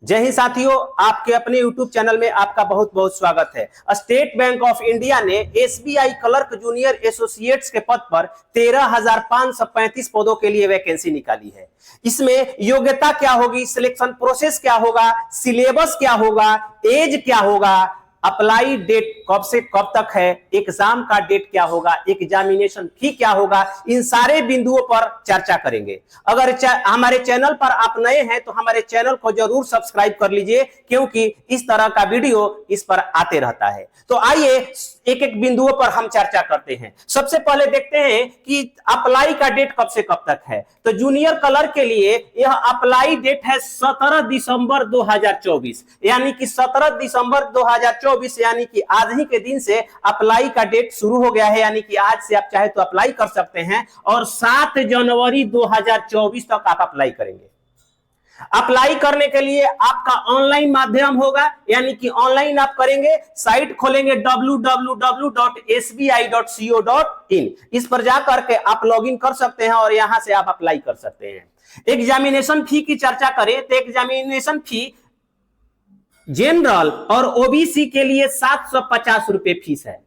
जय हिंद साथियों, आपके अपने YouTube चैनल में आपका बहुत बहुत स्वागत है। स्टेट बैंक ऑफ इंडिया ने SBI क्लर्क जूनियर एसोसिएट्स के पद पर 13,535 पदों के लिए वैकेंसी निकाली है। इसमें योग्यता क्या होगी, सिलेक्शन प्रोसेस क्या होगा, सिलेबस क्या होगा, एज क्या होगा, अप्लाई डेट कब से कब तक है, एग्जाम का डेट क्या होगा, एग्जामिनेशन फी क्या होगा, इन सारे बिंदुओं पर चर्चा करेंगे। अगर हमारे चैनल पर आप नए हैं तो हमारे चैनल को जरूर सब्सक्राइब कर लीजिए, क्योंकि इस तरह का वीडियो इस पर आते रहता है। तो आइए एक एक बिंदुओं पर हम चर्चा करते हैं। सबसे पहले देखते हैं कि अप्लाई का डेट कब से कब तक है। तो जूनियर क्लर्क के लिए यह अप्लाई डेट है 17 दिसंबर 2024, यानी कि 17 दिसंबर 2024 यानी कि आज ही के दिन से अप्लाई का डेट शुरू हो गया है। यानी कि आज से आप चाहे तो अप्लाई कर सकते हैं और 7 जनवरी 2024 तक आप अप्लाई करेंगे। अप्लाई करने के लिए आपका ऑनलाइन माध्यम होगा, यानी कि ऑनलाइन आप करेंगे, साइट खोलेंगे www.sbi.co.in। इस पर जाकर के आप लॉगिन कर सकते हैं और यहां से आप अप्लाई कर सकते हैं। एग्जामिनेशन फी की चर्चा करें तो एग्जामिनेशन फी जनरल और ओबीसी के लिए 750 रुपए फीस है,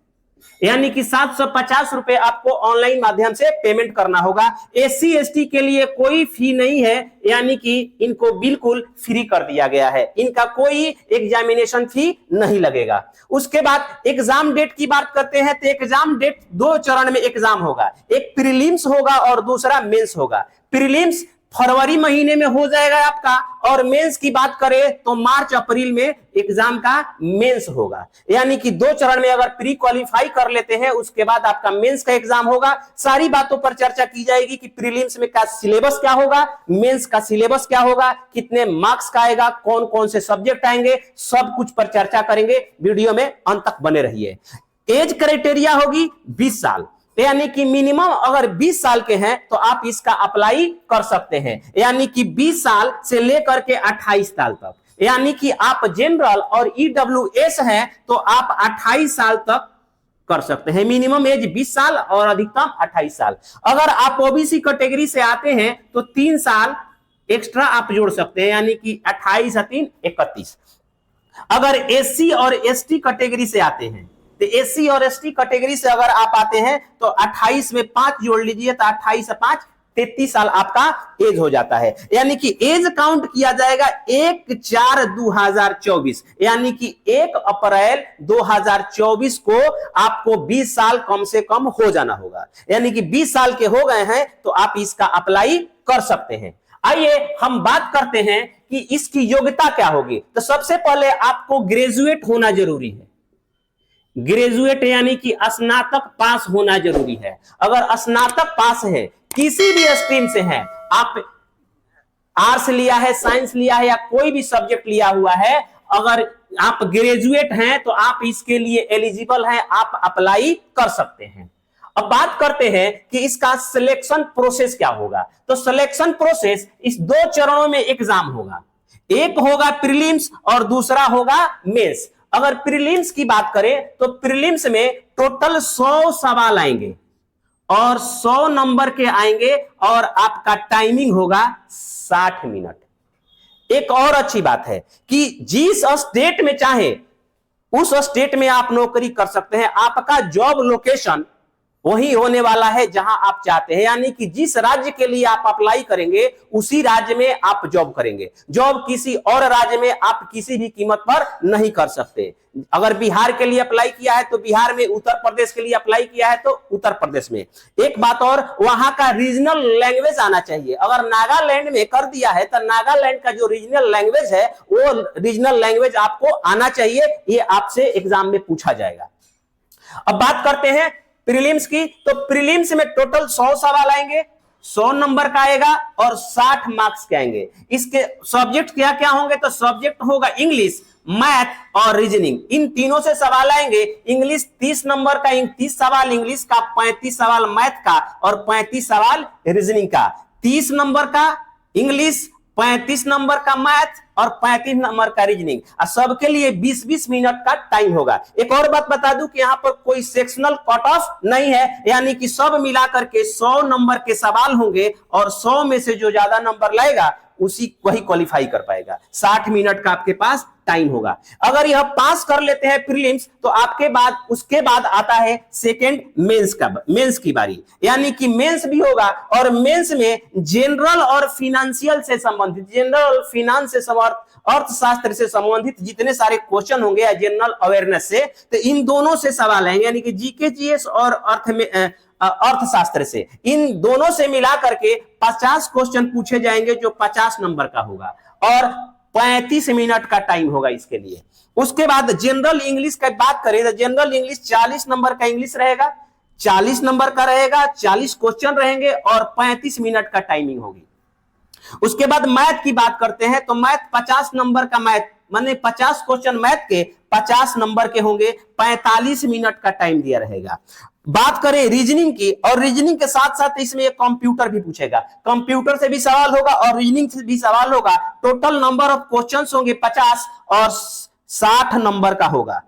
यानी कि 750 रुपए आपको ऑनलाइन माध्यम से पेमेंट करना होगा। एससी एसटी के लिए कोई फी नहीं है, यानी कि इनको बिल्कुल फ्री कर दिया गया है, इनका कोई एग्जामिनेशन फी नहीं लगेगा। उसके बाद एग्जाम डेट की बात करते हैं तो एग्जाम डेट 2 चरण में एग्जाम होगा, एक प्रीलिम्स होगा और दूसरा मेंस होगा। प्रीलिम्स फरवरी महीने में हो जाएगा आपका, और मेंस की बात करें तो मार्च अप्रैल में एग्जाम का मेंस होगा। यानी कि 2 चरण में अगर प्री क्वालिफाई कर लेते हैं उसके बाद आपका मेंस का एग्जाम होगा। सारी बातों पर चर्चा की जाएगी कि प्रीलिम्स में का सिलेबस क्या होगा, मेंस का सिलेबस क्या होगा, कितने मार्क्स का आएगा, कौन कौन से सब्जेक्ट आएंगे, सब कुछ पर चर्चा करेंगे। वीडियो में अंत तक बने रहिए। एज क्राइटेरिया होगी 20 साल, यानी कि मिनिमम अगर 20 साल के हैं तो आप इसका अप्लाई कर सकते हैं, यानी कि 20 साल से लेकर के 28 साल तक। यानी कि आप जनरल और ईडब्ल्यूएस हैं तो आप 28 साल तक कर सकते हैं। मिनिमम एज 20 साल और अधिकतम 28 साल। अगर आप ओबीसी कैटेगरी से आते हैं तो 3 साल एक्स्ट्रा आप जोड़ सकते हैं, यानी कि 28 और 3 31। अगर एससी और एसटी कैटेगरी से आते हैं तो एससी और एसटी कैटेगरी से अगर आप आते हैं तो 28 में 5 जोड़ लीजिए तो 28 से 5 33 साल आपका एज हो जाता है। यानी कि एज काउंट किया जाएगा 1/4/2024, यानी कि 1 अप्रैल 2024 को आपको 20 साल कम से कम हो जाना होगा। यानी कि 20 साल के हो गए हैं तो आप इसका अप्लाई कर सकते हैं। आइए हम बात करते हैं कि इसकी योग्यता क्या होगी। तो सबसे पहले आपको ग्रेजुएट होना जरूरी है। ग्रेजुएट यानी कि स्नातक पास होना जरूरी है। अगर स्नातक पास है, किसी भी स्ट्रीम से हैं, आप आर्ट्स लिया है, साइंस लिया है या कोई भी सब्जेक्ट लिया हुआ है, अगर आप ग्रेजुएट हैं तो आप इसके लिए एलिजिबल हैं, आप अप्लाई कर सकते हैं। अब बात करते हैं कि इसका सिलेक्शन प्रोसेस क्या होगा। तो सिलेक्शन प्रोसेस इस 2 चरणों में एग्जाम होगा, एक होगा प्रीलिम्स और दूसरा होगा मेंस। अगर प्रीलिम्स की बात करें तो प्रीलिम्स में टोटल 100 सवाल आएंगे और 100 नंबर के आएंगे और आपका टाइमिंग होगा 60 मिनट। एक और अच्छी बात है कि जिस स्टेट में चाहे उस स्टेट में आप नौकरी कर सकते हैं। आपका जॉब लोकेशन वही होने वाला है जहां आप चाहते हैं, यानी कि जिस राज्य के लिए आप अप्लाई करेंगे उसी राज्य में आप जॉब करेंगे। जॉब किसी और राज्य में आप किसी भी कीमत पर नहीं कर सकते। अगर बिहार के लिए अप्लाई किया है तो बिहार में, उत्तर प्रदेश के लिए अप्लाई किया है तो उत्तर प्रदेश में। एक बात और, वहां का रीजनल लैंग्वेज आना चाहिए। अगर नागालैंड में कर दिया है तो नागालैंड का जो रीजनल लैंग्वेज है वो रीजनल लैंग्वेज आपको आना चाहिए। ये आपसे एग्जाम में पूछा जाएगा। अब बात करते हैं प्रीलिम्स की। तो प्रीलिम्स में टोटल 100 सवाल आएंगे, 100 नंबर का आएगा और 60 मार्क्स के आएंगे। इसके सब्जेक्ट क्या क्या होंगे। तो सब्जेक्ट होगा इंग्लिश, मैथ और रीजनिंग। इन तीनों से सवाल आएंगे। इंग्लिश 30 नंबर का 30 सवाल इंग्लिश का, 35 सवाल मैथ का और 35 सवाल रीजनिंग का। 30 नंबर का इंग्लिश, 35 नंबर का मैथ और 35 नंबर का रीजनिंग। सबके लिए 20-20 मिनट का टाइम होगा। एक और बात बता दूं कि यहाँ पर कोई सेक्शनल कट ऑफ नहीं है, यानी कि सब मिलाकर के 100 नंबर के सवाल होंगे और 100 में से जो ज्यादा नंबर लाएगा उसी वही क्वालिफाई कर पाएगा। 60 मिनट का आपके पास टाइम होगा। अगर यह पास कर लेते हैं प्रीलिम्स तो आपके बाद उसके बाद आता है सेकंड मेंस की बारी, यानी कि मेंस भी होगा और मेंस में जनरल और फाइनेंशियल से संबंधित, जनरल फाइनेंस से अर्थशास्त्र से संबंधित जितने सारे क्वेश्चन होंगे या जनरल अवेयरनेस से, तो इन दोनों से सवाल आएंगे, यानी कि जीके जीएस और अर्थशास्त्र से, इन दोनों से मिला करके 50 क्वेश्चन पूछे जाएंगे जो 50 नंबर का होगा और 35 मिनट का टाइम होगा इसके लिए। उसके बाद जनरल इंग्लिश की बात करें तो जनरल इंग्लिश 40 नंबर का इंग्लिश रहेगा, 40 नंबर का रहेगा, 40 क्वेश्चन रहेंगे और 35 मिनट का टाइमिंग होगी। उसके बाद मैथ की बात करते हैं तो मैथ 50 नंबर का मैथ, माने 50 क्वेश्चन मैथ के 50 नंबर के होंगे, 45 मिनट का टाइम दिया रहेगा। बात करें रीजनिंग की, और रीजनिंग के साथ साथ इसमें एक कंप्यूटर भी पूछेगा, कंप्यूटर से भी सवाल होगा और रीजनिंग से भी सवाल होगा। टोटल नंबर ऑफ क्वेश्चंस होंगे 50 और 60 नंबर का होगा।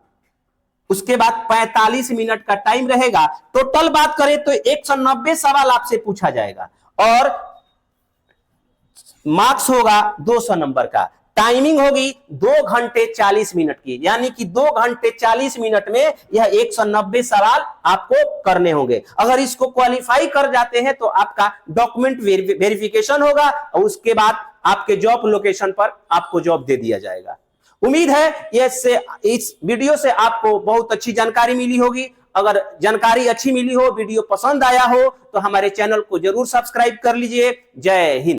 उसके बाद 45 मिनट का टाइम रहेगा। टोटल बात करें तो 190 सवाल आपसे पूछा जाएगा और मार्क्स होगा 200 नंबर का। टाइमिंग होगी 2 घंटे 40 मिनट की, यानी कि 2 घंटे 40 मिनट में यह 190 सवाल आपको करने होंगे। अगर इसको क्वालिफाई कर जाते हैं तो आपका डॉक्यूमेंट वेरिफिकेशन होगा और उसके बाद आपके जॉब लोकेशन पर आपको जॉब दे दिया जाएगा। उम्मीद है इस वीडियो से आपको बहुत अच्छी जानकारी मिली होगी। अगर जानकारी अच्छी मिली हो, वीडियो पसंद आया हो तो हमारे चैनल को जरूर सब्सक्राइब कर लीजिए। जय हिंद।